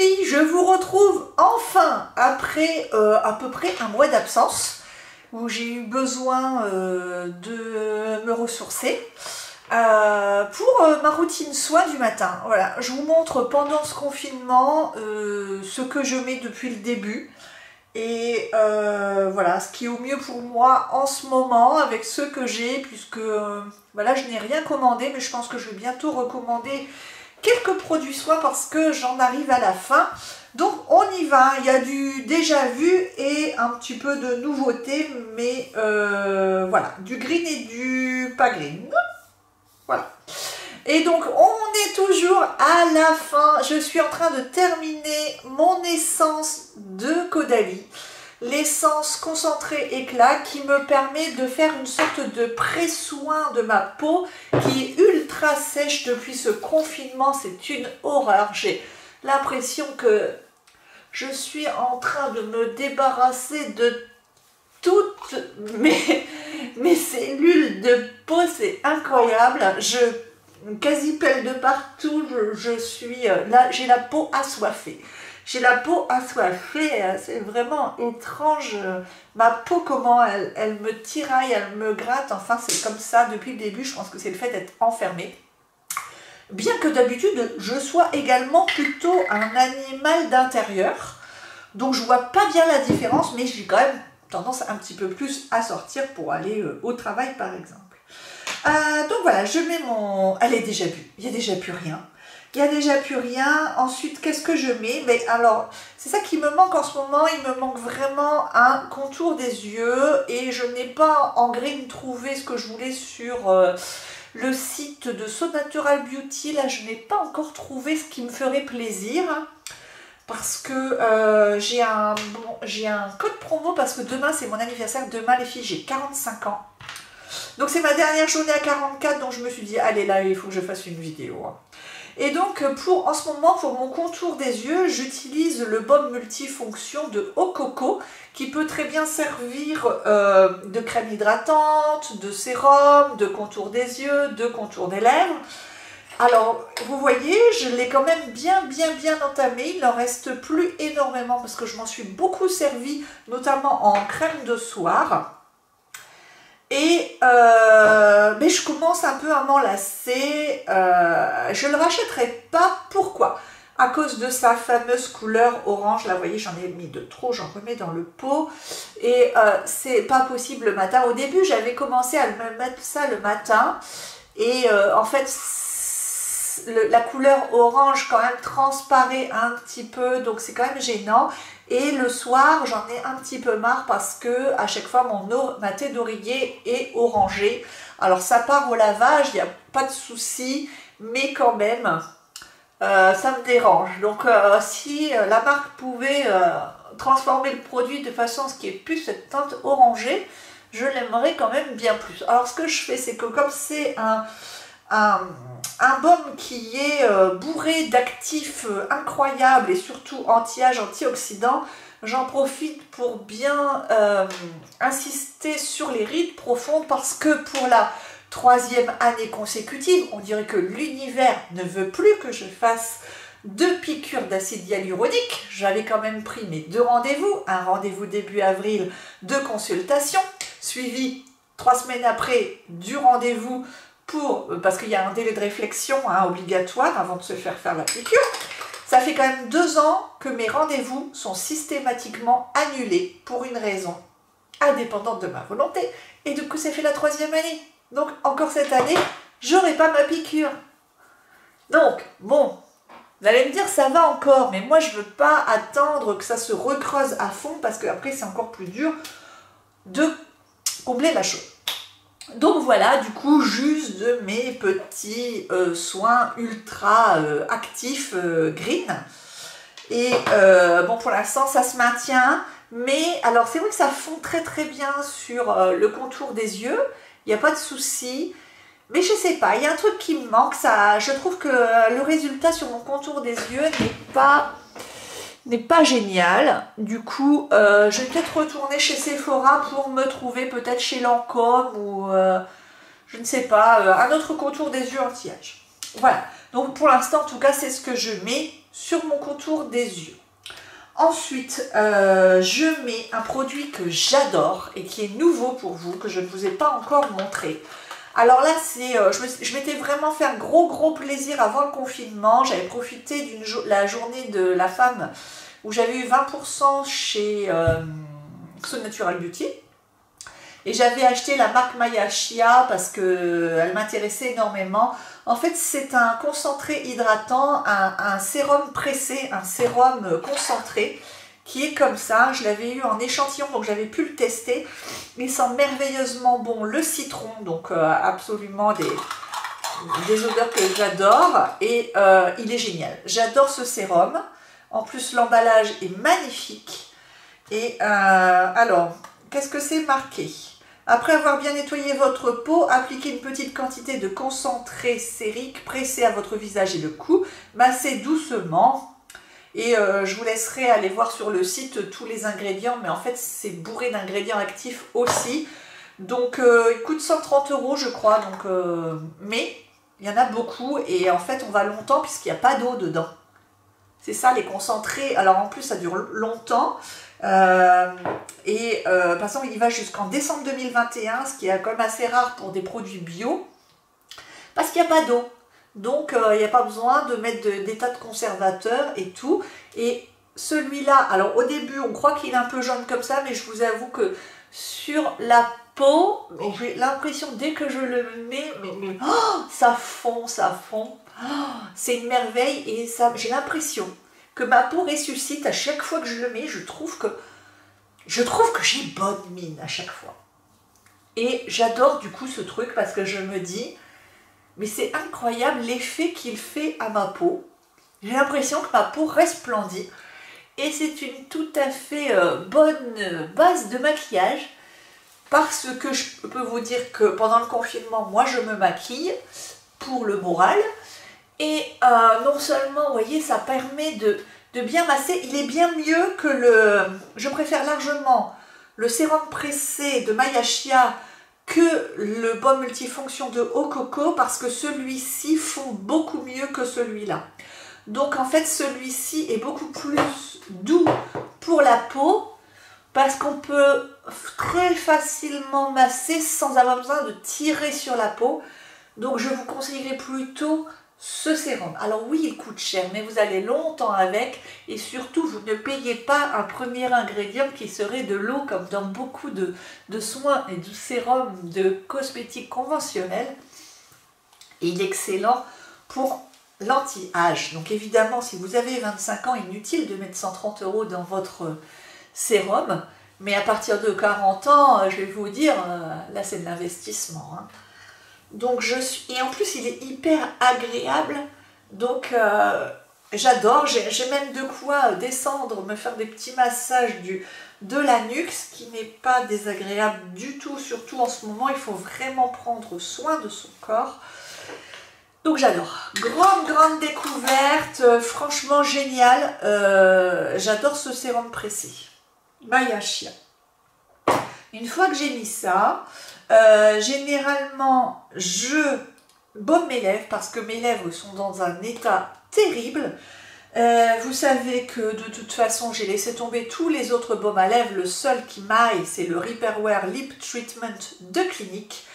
filles, je vous retrouve enfin après à peu près un mois d'absence où j'ai eu besoin de me ressourcer pour ma routine soin du matin. Voilà, je vous montre pendant ce confinement ce que je mets depuis le début et voilà, ce qui est au mieux pour moi en ce moment avec ce que j'ai, puisque voilà, je n'ai rien commandé, mais je pense que je vais bientôt recommander quelques produits soins parce que j'en arrive à la fin. Donc on y va, il y a du déjà vu et un petit peu de nouveauté, mais voilà, du green et du pas green. Voilà. Et donc on est toujours à la fin, je suis en train de terminer mon essence de Caudalie, l'essence concentrée éclat qui me permet de faire une sorte de pré-soin de ma peau qui est ultra sèche depuis ce confinement. C'est une horreur, j'ai l'impression que je suis en train de me débarrasser de toutes mes cellules de peau, c'est incroyable, je quasi pèle de partout, je suis là, j'ai la peau assoiffée. J'ai la peau assoiffée, c'est vraiment étrange, ma peau comment elle me tiraille, elle me gratte, enfin c'est comme ça depuis le début, je pense que c'est le fait d'être enfermée. Bien que d'habitude je sois également plutôt un animal d'intérieur, donc je vois pas bien la différence, mais j'ai quand même tendance un petit peu plus à sortir pour aller au travail par exemple. Donc voilà, je mets mon... Elle est déjà vue, il n'y a déjà plus rien. Il n'y a déjà plus rien. Ensuite, qu'est-ce que je mets? Mais alors, c'est ça qui me manque en ce moment. Il me manque vraiment un contour des yeux. Et je n'ai pas en green trouvé ce que je voulais sur le site de So Natural Beauty. Là, je n'ai pas encore trouvé ce qui me ferait plaisir. Parce que j'ai un code promo. Parce que demain, c'est mon anniversaire. Demain, les filles, j'ai 45 ans. Donc, c'est ma dernière journée à 44. Donc, je me suis dit, allez, là, il faut que je fasse une vidéo. Et donc en ce moment, pour mon contour des yeux, j'utilise le baume multifonction de Ococo qui peut très bien servir de crème hydratante, de sérum, de contour des yeux, de contour des lèvres. Alors vous voyez, je l'ai quand même bien entamé, il n'en reste plus énormément parce que je m'en suis beaucoup servi, notamment en crème de soir. Et mais je commence un peu à m'en lasser, je ne le rachèterai pas. Pourquoi? À cause de sa fameuse couleur orange, là vous voyez j'en ai mis de trop, j'en remets dans le pot, et c'est pas possible le matin. Au début j'avais commencé à me mettre ça le matin, et en fait la couleur orange quand même transparaît un petit peu, donc c'est quand même gênant. Et le soir, j'en ai un petit peu marre parce que à chaque fois, ma tête d'oreiller est orangée. Alors, ça part au lavage, il n'y a pas de souci, mais quand même, ça me dérange. Donc, si la marque pouvait transformer le produit de façon à ce qu'il n'y ait plus cette teinte orangée, je l'aimerais quand même bien plus. Alors, ce que je fais, c'est que comme c'est un baume qui est bourré d'actifs incroyables et surtout anti-âge, antioxydants, j'en profite pour bien insister sur les rides profondes parce que pour la 3e année consécutive, on dirait que l'univers ne veut plus que je fasse 2 piqûres d'acide hyaluronique. J'avais quand même pris mes 2 rendez-vous, un rendez-vous début avril de consultation, suivi 3 semaines après du rendez-vous parce qu'il y a un délai de réflexion obligatoire avant de se faire la piqûre. Ça fait quand même 2 ans que mes rendez-vous sont systématiquement annulés pour une raison indépendante de ma volonté. Et du coup, ça fait la 3e année. Donc, encore cette année, j'aurai pas ma piqûre. Donc, bon, vous allez me dire, ça va encore. Mais moi, je veux pas attendre que ça se recreuse à fond parce qu'après, c'est encore plus dur de combler la chose. Donc voilà, du coup, juste de mes petits soins ultra actifs green. Et bon, pour l'instant, ça se maintient. Mais alors, c'est vrai que ça fond très bien sur le contour des yeux. Il n'y a pas de souci. Mais je sais pas, il y a un truc qui me manque. Je trouve que le résultat sur mon contour des yeux n'est pas génial. Du coup, je vais peut-être retourner chez Sephora pour me trouver peut-être chez Lancôme ou je ne sais pas, un autre contour des yeux anti-âge. Voilà, donc pour l'instant en tout cas c'est ce que je mets sur mon contour des yeux. Ensuite, je mets un produit que j'adore et qui est nouveau pour vous, que je ne vous ai pas encore montré. Alors là, je m'étais vraiment fait un gros plaisir avant le confinement. J'avais profité la journée de la femme où j'avais eu 20% chez So Natural Beauty. Et j'avais acheté la marque Maya Shia parce qu'elle m'intéressait énormément. En fait, c'est un concentré hydratant, un sérum pressé, un sérum concentré qui est comme ça. Je l'avais eu en échantillon, donc j'avais pu le tester. Il sent merveilleusement bon le citron, donc absolument des odeurs que j'adore. Et il est génial. J'adore ce sérum. En plus, l'emballage est magnifique. Et alors, qu'est-ce que c'est marqué ? Après avoir bien nettoyé votre peau, appliquez une petite quantité de concentré sérique pressé à votre visage et le cou. Massez doucement. Et je vous laisserai aller voir sur le site tous les ingrédients. Mais en fait, c'est bourré d'ingrédients actifs aussi. Donc, il coûte 130 € je crois. Donc, mais il y en a beaucoup. Et en fait, on va longtemps puisqu'il n'y a pas d'eau dedans. C'est ça, les concentrés. Alors, en plus, ça dure longtemps. Par exemple, il va jusqu'en décembre 2021, ce qui est quand même assez rare pour des produits bio, parce qu'il n'y a pas d'eau. Donc, il n'y a pas besoin de mettre des tas de conservateurs et tout. Et celui-là, alors au début, on croit qu'il est un peu jaune comme ça, mais je vous avoue que sur la peau, j'ai l'impression, dès que je le mets, ça fond, ça fond. Oh, c'est une merveille et j'ai l'impression que ma peau ressuscite à chaque fois que je le mets. Je trouve que j'ai bonne mine à chaque fois. Et j'adore du coup ce truc parce que je me dis, mais c'est incroyable l'effet qu'il fait à ma peau. J'ai l'impression que ma peau resplendit. Et c'est une tout à fait bonne base de maquillage. Parce que je peux vous dire que pendant le confinement, moi je me maquille pour le moral. Et non seulement, vous voyez, ça permet de bien masser. Il est bien mieux que je préfère largement le sérum pressé de Maya Shia que le baume multifonction de Eau Coco parce que celui-ci fond beaucoup mieux que celui-là. Donc en fait, celui-ci est beaucoup plus doux pour la peau parce qu'on peut très facilement masser sans avoir besoin de tirer sur la peau. Donc je vous conseillerais plutôt ce sérum. Alors oui, il coûte cher, mais vous allez longtemps avec et surtout, vous ne payez pas un premier ingrédient qui serait de l'eau comme dans beaucoup de soins et de sérums de cosmétiques conventionnels. Et il est excellent pour l'anti-âge. Donc évidemment, si vous avez 25 ans, inutile de mettre 130 € dans votre sérum. Mais à partir de 40 ans, je vais vous dire, là c'est de l'investissement. Hein. Donc et en plus il est hyper agréable, donc j'adore, j'ai même de quoi descendre, me faire des petits massages de la nuque, ce qui n'est pas désagréable du tout, surtout en ce moment, il faut vraiment prendre soin de son corps. Donc j'adore, grande découverte, franchement génial, j'adore ce sérum pressé, Maya Shia. Une fois que j'ai mis ça, généralement, je baume mes lèvres parce que mes lèvres sont dans un état terrible. Vous savez que de toute façon, j'ai laissé tomber tous les autres baumes à lèvres. Le seul qui m'aille, c'est le Repairwear Lip Treatment de Clinique.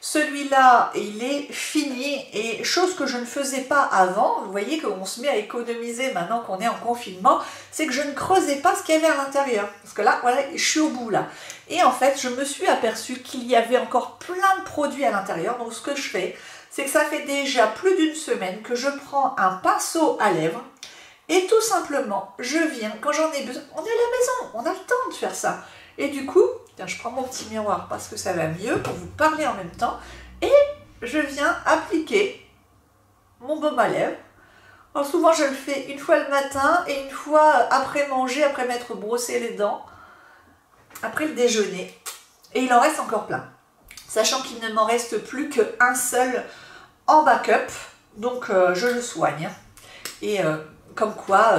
Celui-là, il est fini et chose que je ne faisais pas avant, vous voyez qu'on se met à économiser maintenant qu'on est en confinement, c'est que je ne creusais pas ce qu'il y avait à l'intérieur. Parce que là, voilà, je suis au bout là. Et en fait, je me suis aperçue qu'il y avait encore plein de produits à l'intérieur. Donc ce que je fais, c'est que ça fait déjà plus d'une semaine que je prends un pinceau à lèvres et tout simplement, je viens, quand j'en ai besoin, on est à la maison, on a le temps de faire ça. Et du coup, tiens, je prends mon petit miroir parce que ça va mieux pour vous parler en même temps. Et je viens appliquer mon baume à lèvres. Alors souvent, je le fais une fois le matin et une fois après manger, après m'être brossé les dents, après le déjeuner. Et il en reste encore plein. Sachant qu'il ne m'en reste plus qu'un seul en backup. Donc, je le soigne. Et comme quoi...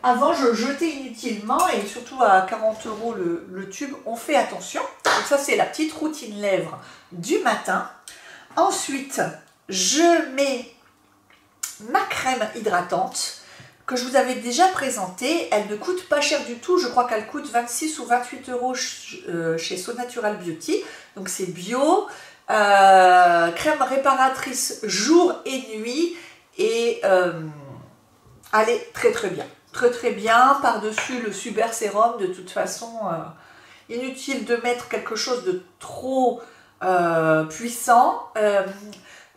Avant, je jetais inutilement et surtout à 40 € le tube, on fait attention. Donc ça, c'est la petite routine lèvres du matin. Ensuite, je mets ma crème hydratante que je vous avais déjà présentée. Elle ne coûte pas cher du tout, je crois qu'elle coûte 26 ou 28 euros chez So Natural Beauty. Donc c'est bio, crème réparatrice jour et nuit et elle est très très bien. Très très bien, par-dessus le Super Sérum, de toute façon, inutile de mettre quelque chose de trop puissant.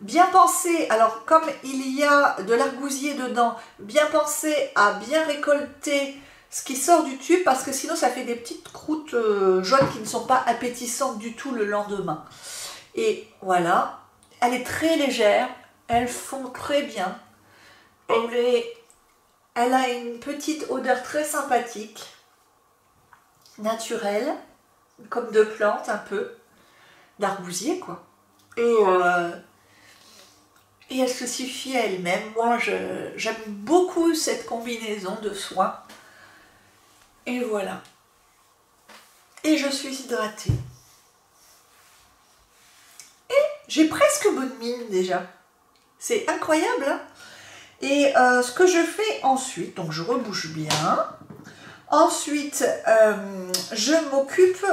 Bien penser, alors comme il y a de l'argousier dedans, bien penser à bien récolter ce qui sort du tube parce que sinon ça fait des petites croûtes jaunes qui ne sont pas appétissantes du tout le lendemain. Et voilà, elle est très légère, elle fond très bien, elle a une petite odeur très sympathique, naturelle, comme de plantes un peu, d'argousier quoi. Et elle se suffit à elle-même. Moi, j'aime beaucoup cette combinaison de soins. Et voilà. Et je suis hydratée. Et j'ai presque bonne mine déjà. C'est incroyable, hein? Et ce que je fais ensuite, donc je rebouche bien. Ensuite, je m'occupe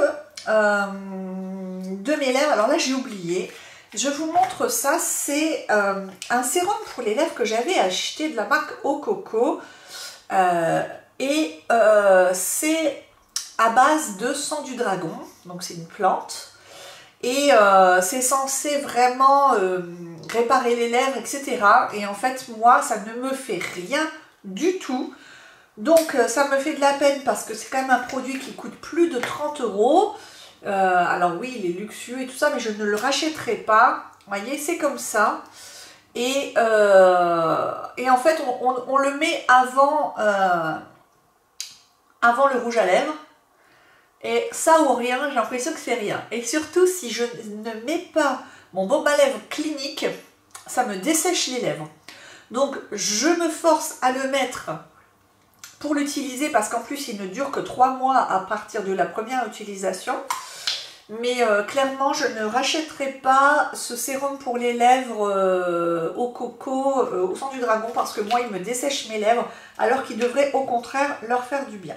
de mes lèvres. Alors là, j'ai oublié. Je vous montre ça, c'est un sérum pour les lèvres que j'avais acheté de la marque Au Coco. C'est à base de sang du dragon, donc c'est une plante. Et c'est censé vraiment réparer les lèvres, etc. Et en fait, moi, ça ne me fait rien du tout. Donc ça me fait de la peine parce que c'est quand même un produit qui coûte plus de 30 euros. Alors oui, il est luxueux et tout ça, mais je ne le rachèterai pas. Vous voyez, c'est comme ça. Et en fait, on le met avant le rouge à lèvres. Et ça ou rien, j'ai l'impression que c'est rien. Et surtout, si je ne mets pas mon baume à lèvres clinique, ça me dessèche les lèvres. Donc, je me force à le mettre pour l'utiliser parce qu'en plus, il ne dure que 3 mois à partir de la première utilisation. Mais clairement, je ne rachèterai pas ce sérum pour les lèvres au coco, au sang du dragon, parce que moi, il me dessèche mes lèvres, alors qu'il devrait au contraire leur faire du bien.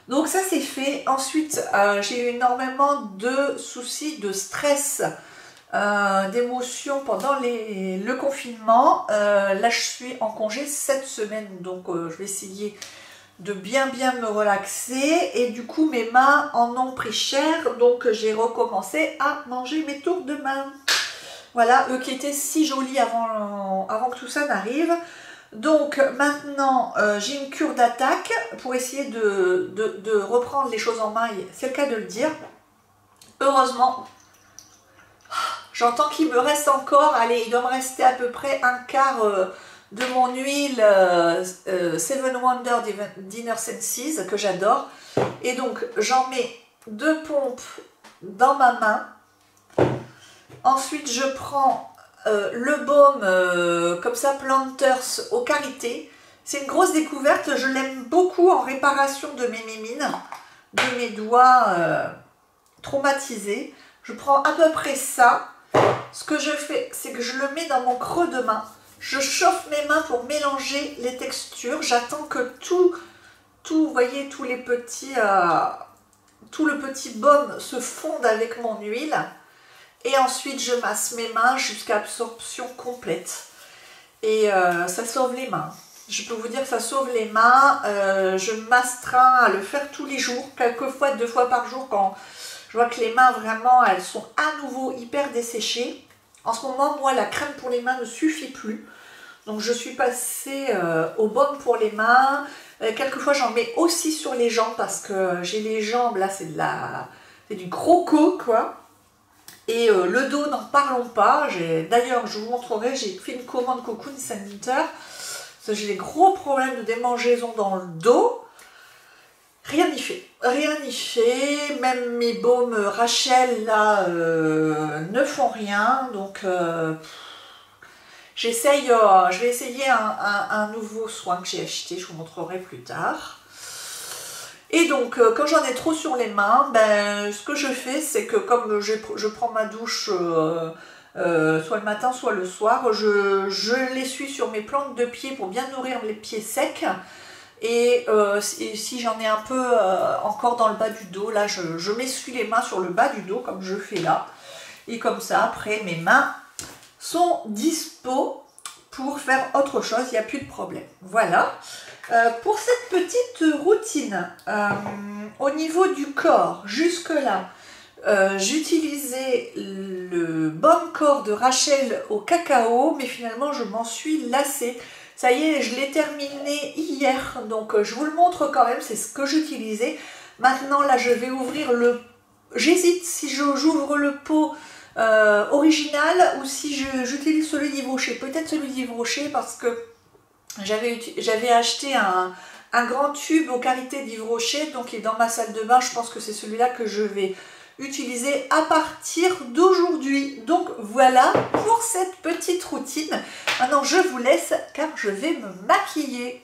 Donc ça, c'est fait. Ensuite, j'ai eu énormément de soucis, de stress, d'émotions pendant le confinement. Là, je suis en congé cette semaine, donc je vais essayer de bien me relaxer et du coup mes mains en ont pris cher, donc j'ai recommencé à manger mes tours de main. Voilà, eux qui étaient si jolis avant que tout ça n'arrive. Donc maintenant j'ai une cure d'attaque pour essayer de reprendre les choses en main, c'est le cas de le dire. Heureusement, j'entends qu'il me reste encore, allez, il doit me rester à peu près un quart de mon huile Seven Wonder Dinner Senses que j'adore. Et donc j'en mets 2 pompes dans ma main. Ensuite je prends le baume comme ça Planters au karité. C'est une grosse découverte, je l'aime beaucoup en réparation de mes mimines, de mes doigts traumatisés. Je prends à peu près ça. Ce que je fais, c'est que je le mets dans mon creux de main. Je chauffe mes mains pour mélanger les textures. J'attends que tout, vous voyez, tout le petit baume se fonde avec mon huile. Et ensuite, je masse mes mains jusqu'à absorption complète. Et ça sauve les mains. Je peux vous dire que ça sauve les mains. Je m'astreins à le faire tous les jours, quelquefois 2 fois par jour quand je vois que les mains vraiment, elles sont à nouveau hyper desséchées. En ce moment, moi, la crème pour les mains ne suffit plus. Donc, je suis passée au baume pour les mains. Quelquefois, j'en mets aussi sur les jambes parce que j'ai les jambes, là, c'est du croco, quoi. Et le dos, n'en parlons pas. D'ailleurs, je vous montrerai, j'ai fait une commande Cocoon Center. Parce que j'ai des gros problèmes de démangeaison dans le dos. Rien n'y fait. Rien n'y fait. Même mes baumes Rachel, là, ne font rien. Donc, je vais essayer un nouveau soin que j'ai acheté. Je vous montrerai plus tard. Et donc, quand j'en ai trop sur les mains, ben, ce que je fais, c'est que comme je prends ma douche soit le matin, soit le soir. Je l'essuie sur mes plantes de pied pour bien nourrir les pieds secs. Et si j'en ai un peu encore dans le bas du dos, là je m'essuie les mains sur le bas du dos comme je fais là. Et comme ça, après, mes mains sont dispo pour faire autre chose, il n'y a plus de problème. Voilà. Pour cette petite routine, au niveau du corps, jusque-là, j'utilisais le baume corps de Rachel au cacao, mais finalement je m'en suis lassée. Ça y est, je l'ai terminé hier, donc je vous le montre quand même, c'est ce que j'utilisais. Maintenant, là, je vais ouvrir le... J'hésite si j'ouvre le pot original ou si j'utilise celui d'Yves Rocher. Peut-être celui d'Yves Rocher parce que j'avais acheté un grand tube aux qualités d'Yves Rocher, donc il est dans ma salle de bain. Je pense que c'est celui-là que je vais utiliser à partir d'aujourd'hui. Donc voilà pour cette petite routine. Maintenant je vous laisse car je vais me maquiller.